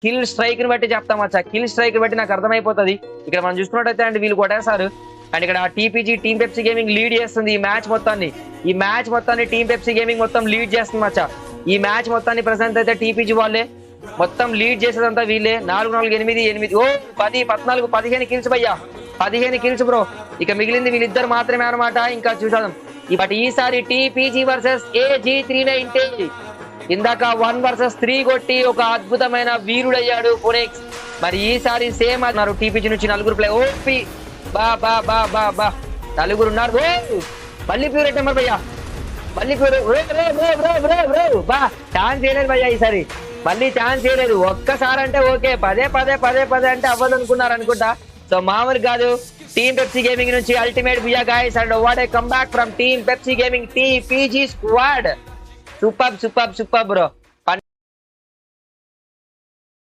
Kill strike ని బట్టి చెప్తాం మచ్చా. కిల్ స్ట్రైక్ బట్టి నాకు అర్థమైపోతుంది. ఇక్కడ మనం చూసుకున్నట్టయితే అండ్ వీళ్ళు కొట్టేశారు. అండ్ ఇక్కడ TPG team Pepsi gaming lead చేస్తుంది ఈ మ్యాచ్ మొత్తాన్ని. ఈ మ్యాచ్ మొత్తాన్ని టీమ్ పెప్సీ గేమింగ్ మొత్తం లీడ్ చేస్తుంది మచ్చా. ఈ మ్యాచ్ మొత్తాన్ని ప్రెసెంట్ అయితే టీపీజీ వాళ్ళే మొత్తం లీడ్ చేసేదంతా వీళ్ళే. 4-4-8-8 ఓ 10, 14, 15 కిల్స్ భయ్యా, 15 కిల్స్ బ్రో. ఇక మిగిలింది వీళ్ళిద్దరు మాత్రమే అనమాట. ఇంకా చూసాం బట్ ఈసారి టీపీజీ వర్సెస్ AG390. ఇందాక 1 vs 3 కొట్టి ఒక అద్భుతమైన వీరుడయ్యాడు ఫోనిక్స్. మరి ఈసారి సేమ్ అన్నారు టీపీజీ నుంచి 4 ప్లే ఓపి బా బా బా బా బా 4 ఉన్నారు. మళ్ళీ ప్యూర్ నెంబర్ భయ్యా, మళ్ళీ ప్యూర్ బా ఛాన్స్ చేయలేదు భయ్యా ఈసారి, మళ్ళీ ఛాన్స్ చేయలేదు. ఒక్కసారి అంటే ఓకే, పదే అంటే అవ్వదు అనుకున్నారు అనుకుంటా. సో మామూలు కాదు టీమ్ పెప్సీ గేమింగ్ నుంచి ultimate బుయా guys. And what a come back from team Pepsi gaming TPG squad. Super bro.